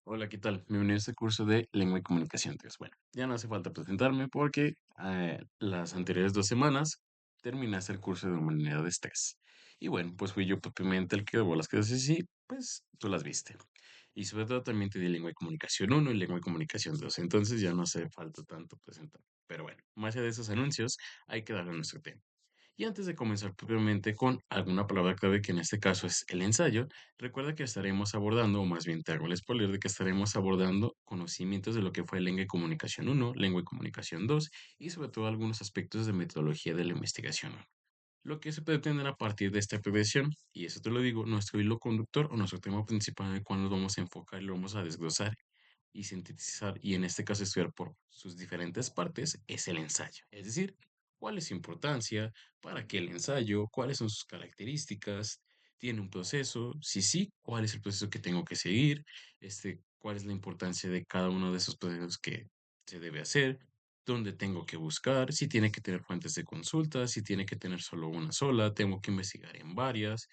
Hola, ¿qué tal? Bienvenido a este curso de Lengua y Comunicación 3. Bueno, ya no hace falta presentarme porque las anteriores 2 semanas terminaste el curso de Humanidades 3. Y bueno, pues fui yo propiamente el que debo las clases y pues tú las viste. Y sobre todo también te di Lengua y Comunicación 1 y Lengua y Comunicación 2. Entonces ya no hace falta tanto presentar. Pero bueno, más allá de esos anuncios, hay que darle a nuestro tema. Y antes de comenzar propiamente con alguna palabra clave, que en este caso es el ensayo, recuerda que estaremos abordando, o más bien te hago el spoiler de que estaremos abordando conocimientos de lo que fue lengua y comunicación 1, lengua y comunicación 2 y sobre todo algunos aspectos de metodología de la investigación 1. Lo que se pretende a partir de esta progresión, y eso te lo digo, nuestro hilo conductor o nuestro tema principal en el cual nos vamos a enfocar y lo vamos a desglosar y sintetizar, y en este caso estudiar por sus diferentes partes, es el ensayo. Es decir, cuál es su importancia, para qué el ensayo, cuáles son sus características, tiene un proceso, si sí, cuál es el proceso que tengo que seguir, cuál es la importancia de cada uno de esos procesos que se debe hacer, dónde tengo que buscar, si tiene que tener fuentes de consulta, si tiene que tener solo una sola, tengo que investigar en varias,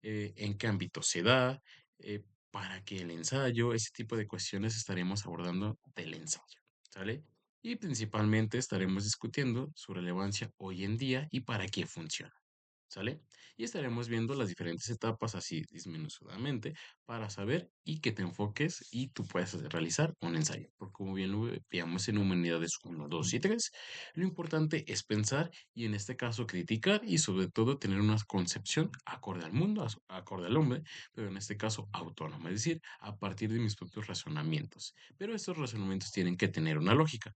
en qué ámbito se da, eh, para qué el ensayo, ese tipo de cuestiones estaremos abordando del ensayo, ¿sale? Y principalmente estaremos discutiendo su relevancia hoy en día y para qué funciona. ¿Sale? Y estaremos viendo las diferentes etapas así disminutamente para saber y que te enfoques y tú puedas realizar un ensayo. Porque como bien lo veíamos en humanidades 1, 2 y 3, lo importante es pensar y en este caso criticar y sobre todo tener una concepción acorde al mundo, acorde al hombre, pero en este caso autónoma, es decir, a partir de mis propios razonamientos. Pero estos razonamientos tienen que tener una lógica.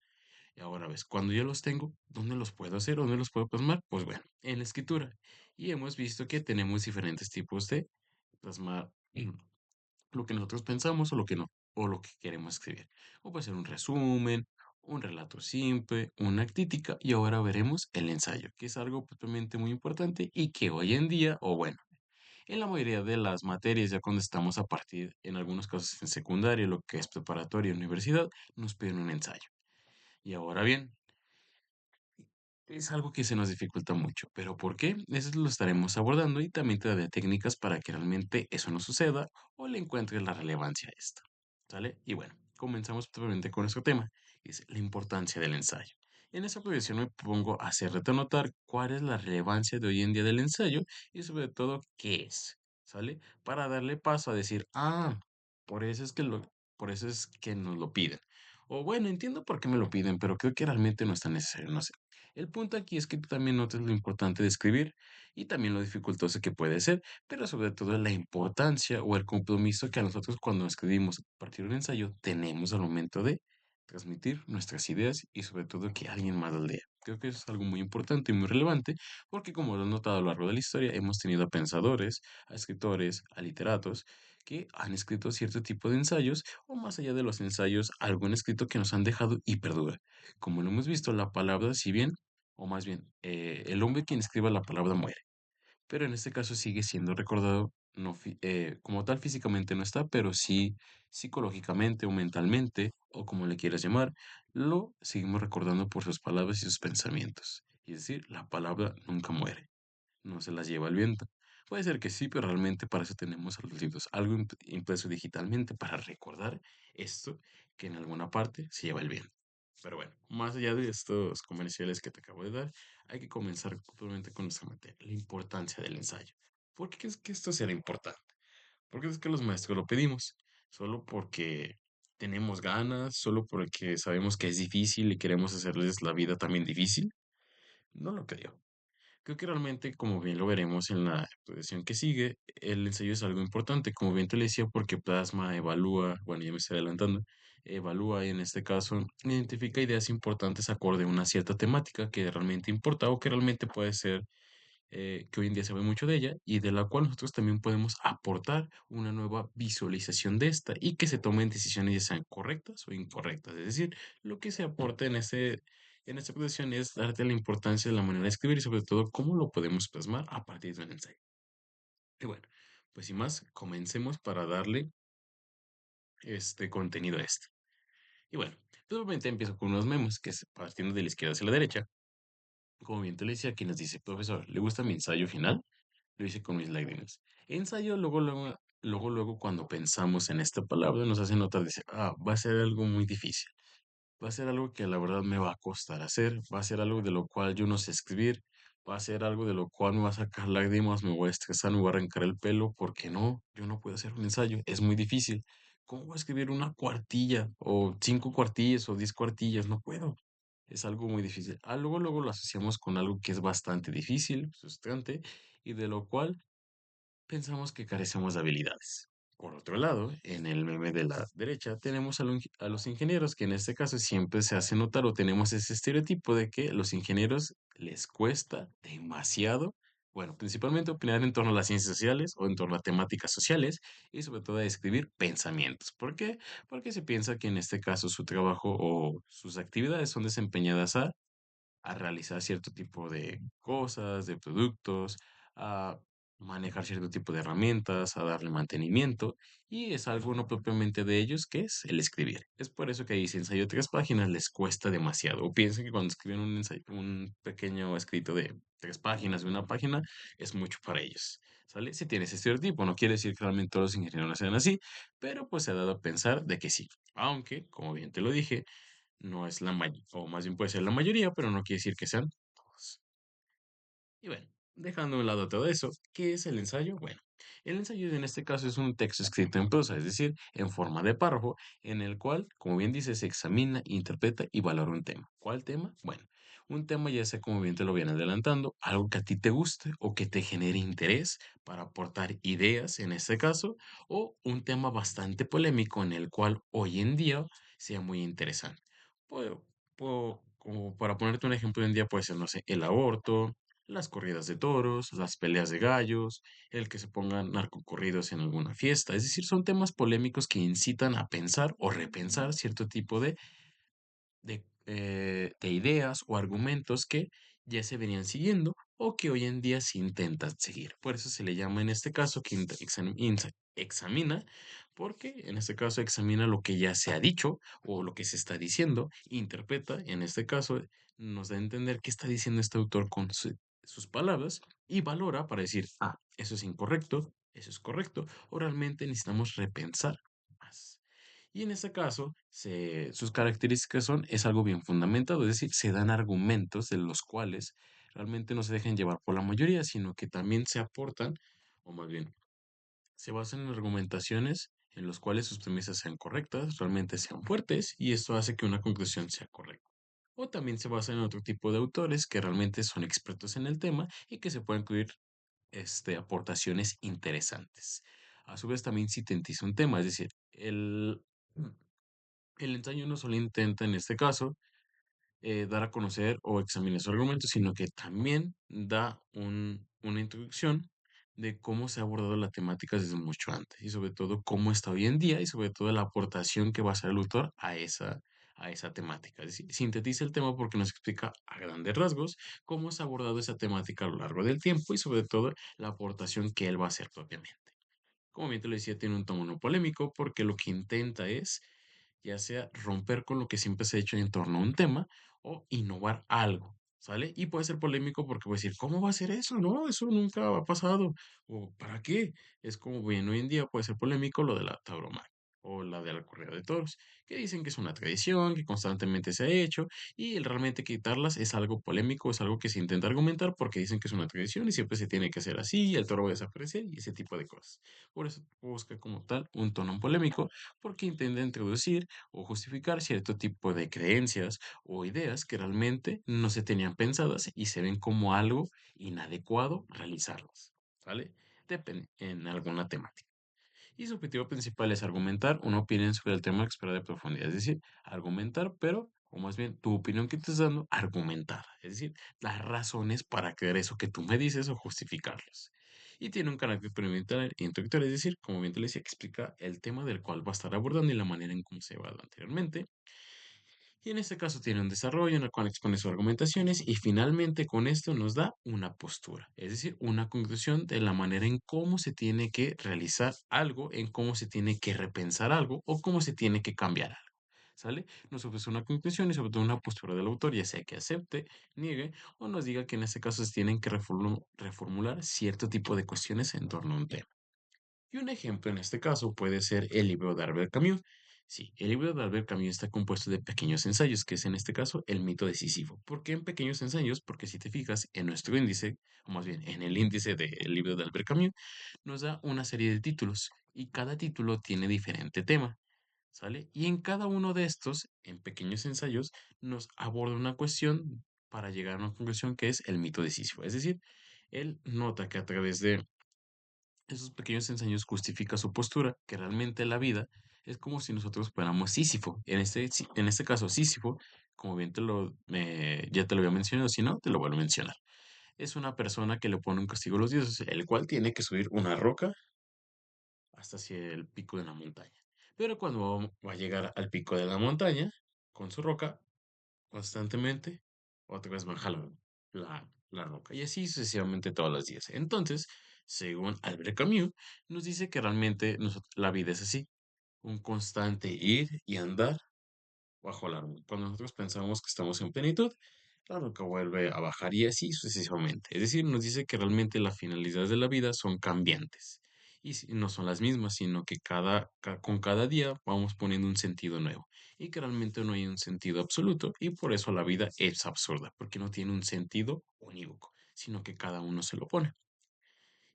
Y ahora ves, cuando ya los tengo, ¿dónde los puedo hacer? ¿Dónde los puedo plasmar? Pues bueno, en la escritura. Y hemos visto que tenemos diferentes tipos de plasmar lo que nosotros pensamos o lo que no, o lo que queremos escribir. O puede ser un resumen, un relato simple, una crítica, y ahora veremos el ensayo, que es algo totalmente muy importante y que hoy en día, o bueno, en la mayoría de las materias, ya cuando estamos a partir, en algunos casos en secundaria, lo que es preparatoria y universidad, nos piden un ensayo. Y ahora bien, es algo que se nos dificulta mucho, pero ¿por qué? Eso lo estaremos abordando y también te daré técnicas para que realmente eso no suceda o le encuentres la relevancia a esto. ¿Sale? Y bueno, comenzamos probablemente con nuestro tema, que es la importancia del ensayo. En esta posición me pongo a hacerte notar cuál es la relevancia de hoy en día del ensayo y sobre todo qué es, ¿sale? Para darle paso a decir, por eso es que por eso es que nos lo piden. O bueno, entiendo por qué me lo piden, pero creo que realmente no es tan necesario, no sé. El punto aquí es que tú también notes lo importante de escribir y también lo dificultoso que puede ser, pero sobre todo la importancia o el compromiso que a nosotros cuando escribimos a partir de un ensayo tenemos al momento de transmitir nuestras ideas y sobre todo que alguien más las lea. Creo que eso es algo muy importante y muy relevante porque como lo has notado a lo largo de la historia, hemos tenido a pensadores, a escritores, a literatos que han escrito cierto tipo de ensayos o más allá de los ensayos, algún escrito que nos han dejado y perdura. Como lo hemos visto, la palabra, si bien o más bien, el hombre quien escriba la palabra muere, pero en este caso sigue siendo recordado, no como tal físicamente no está, pero sí psicológicamente o mentalmente, o como le quieras llamar, lo seguimos recordando por sus palabras y sus pensamientos. Y es decir, la palabra nunca muere, no se las lleva el viento. Puede ser que sí, pero realmente para eso tenemos a los libros, algo impreso digitalmente para recordar esto que en alguna parte se lleva el viento. Pero bueno, más allá de estos comerciales que te acabo de dar, hay que comenzar propiamente con nuestra materia, la importancia del ensayo. ¿Por qué es que esto será importante? Porque es que los maestros lo pedimos, solo porque tenemos ganas, solo porque sabemos que es difícil y queremos hacerles la vida también difícil. No lo creo. Creo que realmente, como bien lo veremos en la exposición que sigue, el ensayo es algo importante, como bien te lo decía, porque plasma, evalúa, bueno, ya me estoy adelantando, evalúa y en este caso identifica ideas importantes acorde a una cierta temática que realmente importa o que realmente puede ser, que hoy en día se ve mucho de ella y de la cual nosotros también podemos aportar una nueva visualización de esta y que se tomen decisiones ya sean correctas o incorrectas. Es decir, lo que se aporta en esta posición es darte la importancia de la manera de escribir y sobre todo cómo lo podemos plasmar a partir de un ensayo. Y bueno, pues sin más, comencemos para darle este contenido a esto. Y bueno, probablemente empiezo con unos memos que es partiendo de la izquierda hacia la derecha. Como bien te lo decía, aquí nos dice, profesor, ¿le gusta mi ensayo final? Lo hice con mis lágrimas. Ensayo, luego, luego, luego cuando pensamos en esta palabra nos hace notar, dice, va a ser algo muy difícil. Va a ser algo que la verdad me va a costar hacer, va a ser algo de lo cual yo no sé escribir, va a ser algo de lo cual me va a sacar lágrimas, me voy a estresar, me voy a arrancar el pelo, porque no, yo no puedo hacer un ensayo, es muy difícil. ¿Cómo voy a escribir una cuartilla o 5 cuartillas o 10 cuartillas? No puedo. Es algo muy difícil. Luego lo asociamos con algo que es bastante difícil, frustrante, y de lo cual pensamos que carecemos de habilidades. Por otro lado, en el meme de la derecha tenemos a los ingenieros, que en este caso siempre se hace notar o tenemos ese estereotipo de que los ingenieros les cuesta demasiado, bueno, principalmente opinar en torno a las ciencias sociales o en torno a temáticas sociales y sobre todo a escribir pensamientos. ¿Por qué? Porque se piensa que en este caso su trabajo o sus actividades son desempeñadas a realizar cierto tipo de cosas, de productos, a manejar cierto tipo de herramientas, a darle mantenimiento, y es algo no propiamente de ellos, que es el escribir. Es por eso que ahí si ensayo 3 páginas les cuesta demasiado, o piensan que cuando escriben un ensayo, un pequeño escrito de 3 páginas, de una página, es mucho para ellos. ¿Sale? Si tienes ese estereotipo, no quiere decir que realmente todos los ingenieros sean así, pero pues se ha dado a pensar de que sí. Aunque, como bien te lo dije, no es la mayoría, o más bien puede ser la mayoría, pero no quiere decir que sean todos. Y bueno, dejando de un lado todo eso, ¿qué es el ensayo? Bueno, el ensayo en este caso es un texto escrito en prosa, es decir, en forma de párrafo, en el cual, como bien dice, se examina, interpreta y valora un tema. ¿Cuál tema? Bueno, un tema ya sea como bien te lo viene adelantando, algo que a ti te guste o que te genere interés para aportar ideas en este caso, o un tema bastante polémico en el cual hoy en día sea muy interesante. Puedo, como para ponerte un ejemplo, hoy en día puede ser, no sé, el aborto, las corridas de toros, las peleas de gallos, el que se pongan narcocorridos en alguna fiesta. Es decir, son temas polémicos que incitan a pensar o repensar cierto tipo de ideas o argumentos que ya se venían siguiendo o que hoy en día se intentan seguir. Por eso se le llama en este caso que examina, porque en este caso examina lo que ya se ha dicho o lo que se está diciendo, interpreta, en este caso nos da a entender qué está diciendo este autor con sus palabras y valora para decir, eso es incorrecto, eso es correcto, o realmente necesitamos repensar más. Y en este caso, sus características son, es algo bien fundamentado, es decir, se dan argumentos de los cuales realmente no se dejan llevar por la mayoría, sino que también se aportan, o más bien, se basan en argumentaciones en los cuales sus premisas sean correctas, realmente sean fuertes, y esto hace que una conclusión sea correcta. O también se basa en otro tipo de autores que realmente son expertos en el tema y que se pueden incluir aportaciones interesantes. A su vez, también sintetiza un tema, es decir, el ensayo no solo intenta, en este caso, dar a conocer o examinar su argumento, sino que también da una introducción de cómo se ha abordado la temática desde mucho antes y sobre todo cómo está hoy en día y sobre todo la aportación que va a hacer el autor a esa temática. Es decir, sintetiza el tema porque nos explica a grandes rasgos cómo se ha abordado esa temática a lo largo del tiempo y sobre todo la aportación que él va a hacer propiamente. Como bien te lo decía, tiene un tono no polémico porque lo que intenta es ya sea romper con lo que siempre se ha hecho en torno a un tema o innovar algo, ¿sale? Y puede ser polémico porque puede decir, ¿cómo va a ser eso? No, eso nunca ha pasado. ¿O para qué? Es como bien hoy en día puede ser polémico lo de la tauromaquia o la de la corrida de toros, que dicen que es una tradición, que constantemente se ha hecho, y el realmente quitarlas es algo polémico, es algo que se intenta argumentar porque dicen que es una tradición y siempre se tiene que hacer así, y el toro va a desaparecer y ese tipo de cosas. Por eso busca como tal un tono polémico, porque intenta introducir o justificar cierto tipo de creencias o ideas que realmente no se tenían pensadas y se ven como algo inadecuado realizarlas, ¿vale? Depende en alguna temática. Y su objetivo principal es argumentar una opinión sobre el tema expresada de profundidad, es decir, argumentar, pero, o más bien, tu opinión que te estás dando, argumentada, es decir, las razones para creer eso que tú me dices o justificarlos. Y tiene un carácter experimental e introductorio, es decir, como bien te lo decía, explica el tema del cual va a estar abordando y la manera en cómo se va anteriormente. Y en este caso tiene un desarrollo en el cual expone sus argumentaciones y finalmente con esto nos da una postura, es decir, una conclusión de la manera en cómo se tiene que realizar algo, en cómo se tiene que repensar algo o cómo se tiene que cambiar algo. ¿Sale? Nos ofrece una conclusión y sobre todo una postura del autor, ya sea que acepte, niegue o nos diga que en este caso se tienen que reformular cierto tipo de cuestiones en torno a un tema. Y un ejemplo en este caso puede ser el libro de Albert Camus. Sí, el libro de Albert Camus está compuesto de pequeños ensayos, que es en este caso el mito de Sísifo. ¿Por qué en pequeños ensayos? Porque si te fijas en nuestro índice, o más bien en el índice del libro de Albert Camus, nos da una serie de títulos y cada título tiene diferente tema, ¿sale? Y en cada uno de estos, en pequeños ensayos, nos aborda una cuestión para llegar a una conclusión que es el mito de Sísifo. Es decir, él nota que a través de esos pequeños ensayos justifica su postura, que realmente la vida es como si nosotros fuéramos Sísifo. En este caso, Sísifo, como bien ya te lo había mencionado, si no, te lo vuelvo a mencionar. Es una persona que le pone un castigo a los dioses, el cual tiene que subir una roca hasta hacia el pico de la montaña. Pero cuando va a llegar al pico de la montaña, con su roca, constantemente, otra vez baja la roca. Y así sucesivamente todos los días. Entonces, según Albert Camus, nos dice que realmente la vida es así, un constante ir y andar bajo la roca. Cuando nosotros pensamos que estamos en plenitud, la roca vuelve a bajar y así sucesivamente. Es decir, nos dice que realmente las finalidades de la vida son cambiantes y no son las mismas, sino que con cada día vamos poniendo un sentido nuevo y que realmente no hay un sentido absoluto y por eso la vida es absurda, porque no tiene un sentido unívoco, sino que cada uno se lo pone.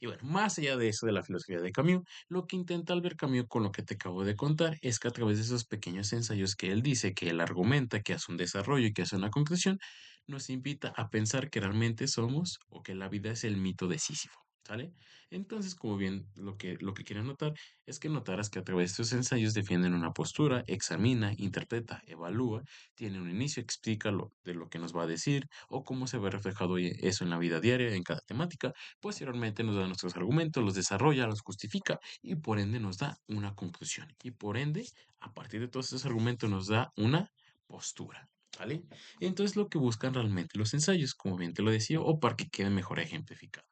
Y bueno, más allá de eso de la filosofía de Camus, lo que intenta Albert Camus con lo que te acabo de contar es que a través de esos pequeños ensayos que él dice, que él argumenta, que hace un desarrollo y que hace una conclusión, nos invita a pensar que realmente somos o que la vida es el mito de Sísifo. ¿Sale? Entonces, como bien lo que quiero notar es que notarás que a través de estos ensayos defienden una postura, examina, interpreta, evalúa, tiene un inicio, explica de lo que nos va a decir o cómo se ve reflejado eso en la vida diaria, en cada temática. Posteriormente nos da nuestros argumentos, los desarrolla, los justifica y por ende nos da una conclusión. Y por ende, a partir de todos esos argumentos nos da una postura. ¿Vale? Entonces lo que buscan realmente los ensayos, como bien te lo decía, o para que quede mejor ejemplificado.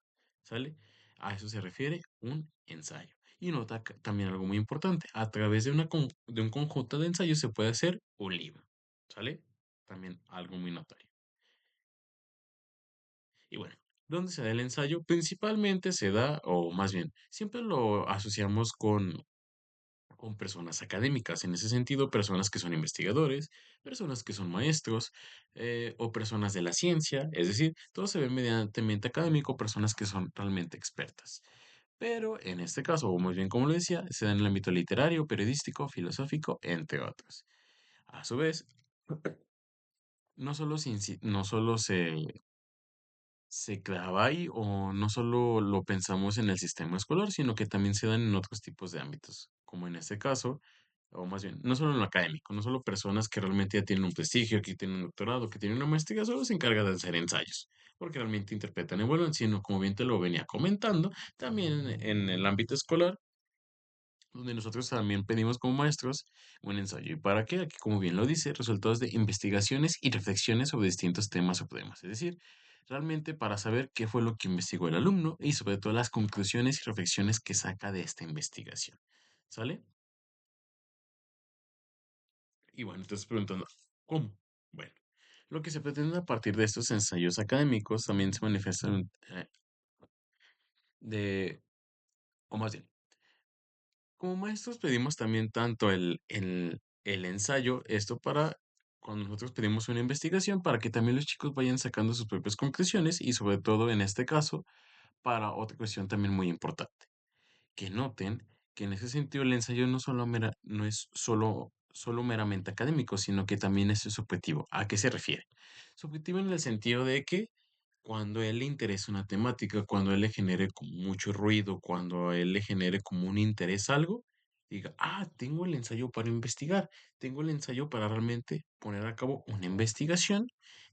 ¿Sale? A eso se refiere un ensayo. Y nota también algo muy importante, a través de un conjunto de ensayos se puede hacer un libro. ¿Sale? También algo muy notorio. Y bueno, ¿dónde se da el ensayo? Principalmente se da, o más bien, siempre lo asociamos con personas académicas. En ese sentido, personas que son investigadores, personas que son maestros o personas de la ciencia. Es decir, todo se ve mediante mente académico, personas que son realmente expertas. Pero en este caso, o más bien como lo decía, se da en el ámbito literario, periodístico, filosófico, entre otros. A su vez, no solo se clava ahí o no solo lo pensamos en el sistema escolar, sino que también se dan en otros tipos de ámbitos, como en este caso, o más bien, no solo en lo académico, no solo personas que realmente ya tienen un prestigio, que tienen un doctorado, que tienen una maestría, solo se encargan de hacer ensayos, porque realmente interpretan y evalúan, sino como bien te lo venía comentando, también en el ámbito escolar donde nosotros también pedimos como maestros un ensayo. ¿Y para qué? Aquí, como bien lo dice, resultados de investigaciones y reflexiones sobre distintos temas o problemas. Es decir, realmente para saber qué fue lo que investigó el alumno y sobre todo las conclusiones y reflexiones que saca de esta investigación. ¿Sale? Y bueno, entonces preguntando, ¿cómo? Bueno, lo que se pretende a partir de estos ensayos académicos también se manifiestan de, o más bien, como maestros pedimos también tanto el ensayo, esto para cuando nosotros pedimos una investigación, para que también los chicos vayan sacando sus propias conclusiones y sobre todo en este caso, para otra cuestión también muy importante que noten que en ese sentido el ensayo no es solo meramente académico, sino que también es subjetivo. ¿A qué se refiere? Subjetivo en el sentido de que cuando a él le interesa una temática, cuando a él le genere como mucho ruido, cuando a él le genere como un interés algo, diga, tengo el ensayo para investigar, tengo el ensayo para realmente poner a cabo una investigación,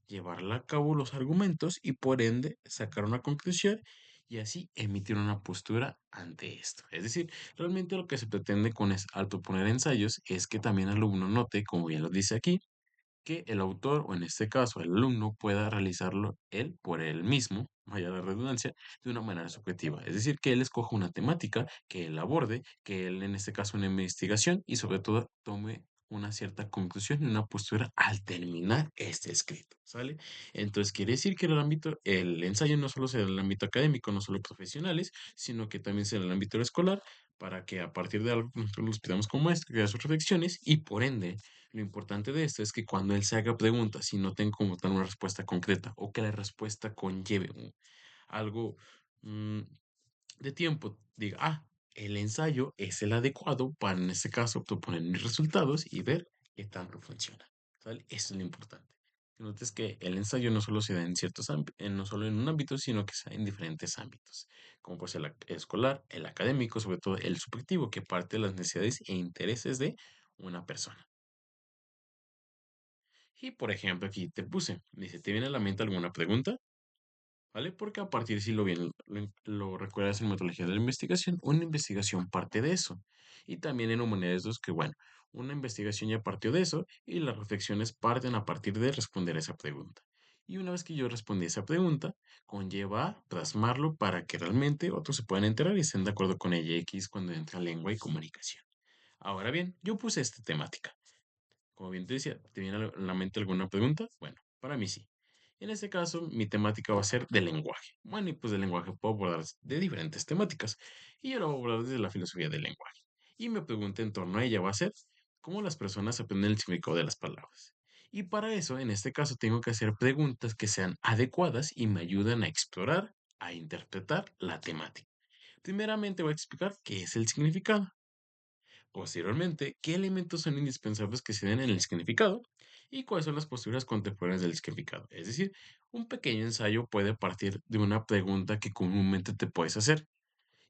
llevarla a cabo los argumentos y por ende sacar una conclusión y así emitir una postura ante esto. Es decir, realmente lo que se pretende al proponer ensayos es que también el alumno note, como bien lo dice aquí, que el autor, o en este caso el alumno, pueda realizarlo él por él mismo, vaya la redundancia, de una manera subjetiva. Es decir, que él escoja una temática, que él aborde, que él en este caso una investigación y sobre todo tome una cierta conclusión y una postura al terminar este escrito, ¿sale? Entonces quiere decir que el ensayo no solo será en el ámbito académico, no solo profesionales, sino que también será en el ámbito escolar, para que a partir de algo nosotros los pidamos como maestro, que haga sus reflexiones y por ende, lo importante de esto es que cuando él se haga preguntas y no tenga como tal una respuesta concreta o que la respuesta conlleve algo mm, de tiempo, diga, el ensayo es el adecuado para en este caso proponer mis resultados y ver qué tanto funciona. ¿Sale? Eso es lo importante. Que notes que el ensayo no solo se da en ciertos ámbitos, no solo en un ámbito, sino que se da en diferentes ámbitos, como puede ser el escolar, el académico, sobre todo el subjetivo, que parte de las necesidades e intereses de una persona. Y por ejemplo, aquí te puse, dice, ¿te viene a la mente alguna pregunta? ¿Vale? Porque a partir, si lo bien lo recuerdas en metodología de la investigación, una investigación parte de eso. Y también en humanidades 2 que bueno, una investigación ya partió de eso y las reflexiones parten a partir de responder esa pregunta. Y una vez que yo respondí esa pregunta, conlleva plasmarlo para que realmente otros se puedan enterar y estén de acuerdo con ella X cuando entra lengua y comunicación. Ahora bien, yo puse esta temática. Como bien te decía, ¿te viene a la mente alguna pregunta? Bueno, para mí sí. En este caso, mi temática va a ser del lenguaje. Bueno, y pues del lenguaje puedo abordar de diferentes temáticas. Y yo lo voy a abordar desde la filosofía del lenguaje. Y mi pregunta en torno a ella va a ser, ¿cómo las personas aprenden el significado de las palabras? Y para eso, en este caso, tengo que hacer preguntas que sean adecuadas y me ayuden a explorar, a interpretar la temática. Primeramente voy a explicar qué es el significado. Posteriormente, ¿qué elementos son indispensables que se den en el significado? ¿Y cuáles son las posturas contemporáneas del significado? Es decir, un pequeño ensayo puede partir de una pregunta que comúnmente te puedes hacer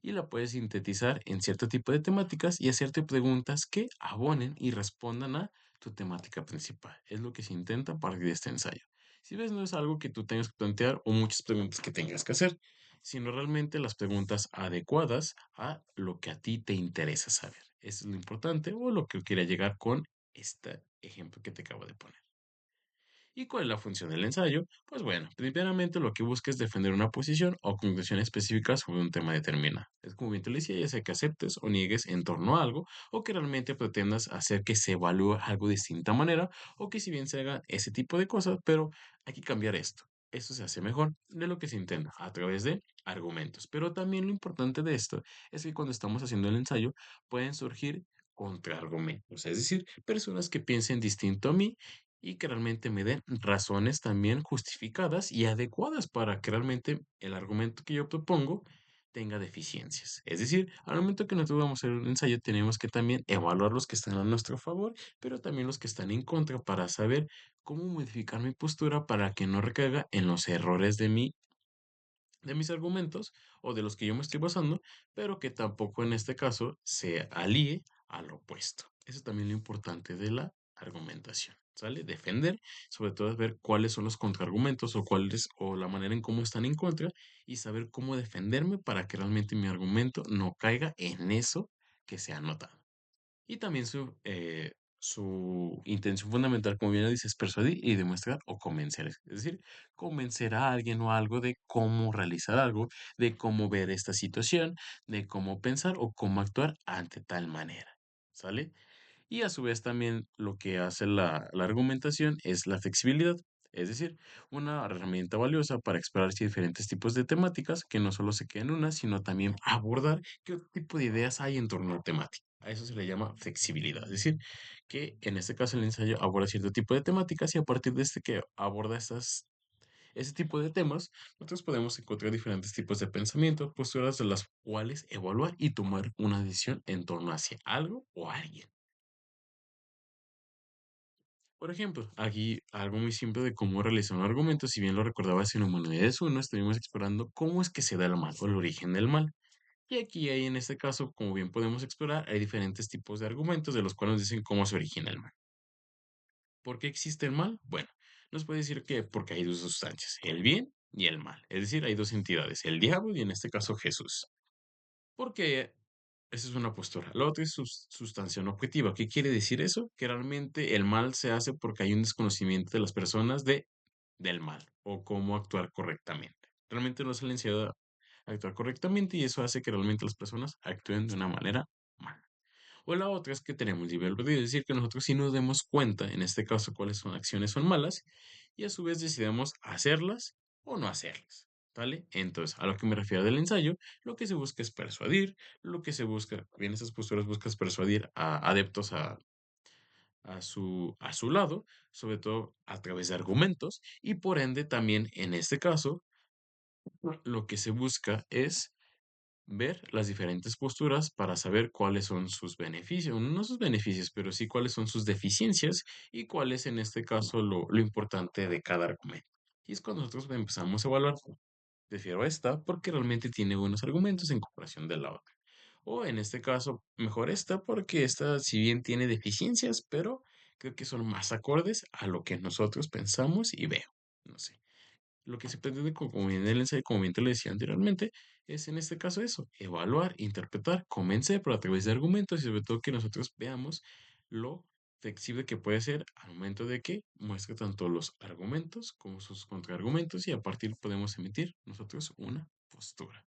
y la puedes sintetizar en cierto tipo de temáticas y hacerte preguntas que abonen y respondan a tu temática principal. Es lo que se intenta a partir de este ensayo. Si ves, no es algo que tú tengas que plantear o muchas preguntas que tengas que hacer, sino realmente las preguntas adecuadas a lo que a ti te interesa saber. Eso es lo importante o lo que quiera llegar con este ejemplo que te acabo de poner. ¿Y cuál es la función del ensayo? Pues bueno, primeramente lo que busca es defender una posición o conclusión específica sobre un tema determinado. Es como bien te lo decía, ya sea que aceptes o niegues en torno a algo o que realmente pretendas hacer que se evalúe algo de distinta manera o que si bien se hagan ese tipo de cosas, pero hay que cambiar esto. Esto se hace mejor de lo que se intenta a través de argumentos. Pero también lo importante de esto es que cuando estamos haciendo el ensayo pueden surgir contraargumentos, es decir, personas que piensen distinto a mí y que realmente me den razones también justificadas y adecuadas para que realmente el argumento que yo propongo tenga deficiencias. Es decir, al momento que nosotros vamos a hacer un ensayo, tenemos que también evaluar los que están a nuestro favor, pero también los que están en contra para saber cómo modificar mi postura para que no recaiga en los errores de mis argumentos o de los que yo me estoy basando, pero que tampoco en este caso se alíe al opuesto. Eso es también lo importante de la argumentación, ¿sale? Defender, sobre todo es ver cuáles son los contraargumentos o cuáles o la manera en cómo están en contra y saber cómo defenderme para que realmente mi argumento no caiga en eso que se ha notado. Y también su intención fundamental, como bien lo dice, es persuadir y demostrar o convencer. Es decir, convencer a alguien o algo de cómo realizar algo, de cómo ver esta situación, de cómo pensar o cómo actuar ante tal manera. ¿Sale? Y a su vez también lo que hace la argumentación es la flexibilidad, es decir, una herramienta valiosa para explorar diferentes tipos de temáticas que no solo se queden en una, sino también abordar qué otro tipo de ideas hay en torno a la temática. A eso se le llama flexibilidad, es decir, que en este caso el ensayo aborda cierto tipo de temáticas y a partir de este que aborda ese tipo de temas, nosotros podemos encontrar diferentes tipos de pensamiento, posturas de las cuales evaluar y tomar una decisión en torno hacia algo o alguien. Por ejemplo, aquí algo muy simple de cómo realizar un argumento, si bien lo recordabas en Humanidades 1, estuvimos explorando cómo es que se da el mal o el origen del mal. Y aquí hay en este caso, como bien podemos explorar, hay diferentes tipos de argumentos de los cuales nos dicen cómo se origina el mal. ¿Por qué existe el mal? Bueno, nos puede decir que porque hay dos sustancias, el bien y el mal. Es decir, hay dos entidades, el diablo y en este caso Jesús. Porque esa es una postura. La otra es sustancia no objetiva. ¿Qué quiere decir eso? Que realmente el mal se hace porque hay un desconocimiento de las personas del mal o cómo actuar correctamente. Realmente no se les enseña a actuar correctamente y eso hace que realmente las personas actúen de una manera mala. O la otra es que tenemos libre albedrío, es decir, que nosotros sí nos demos cuenta, en este caso, cuáles son acciones son malas y a su vez decidamos hacerlas o no hacerlas. ¿vale? Entonces, a lo que me refiero del ensayo, lo que se busca es persuadir, lo que se busca, en esas posturas buscas persuadir a adeptos a su lado, sobre todo a través de argumentos, y por ende también en este caso, lo que se busca es ver las diferentes posturas para saber cuáles son sus beneficios, no sus beneficios, pero sí cuáles son sus deficiencias y cuál es en este caso lo importante de cada argumento. Y es cuando nosotros empezamos a evaluar, prefiero esta porque realmente tiene buenos argumentos en comparación de la otra. O en este caso, mejor esta porque esta, si bien tiene deficiencias, pero creo que son más acordes a lo que nosotros pensamos y veo. No sé. Lo que se pretende, como en el ensayo, como bien te lo decía anteriormente, es en este caso eso, evaluar, interpretar, convencer, pero a través de argumentos y sobre todo que nosotros veamos lo flexible que puede ser al momento de que muestre tanto los argumentos como sus contraargumentos y a partir podemos emitir nosotros una postura.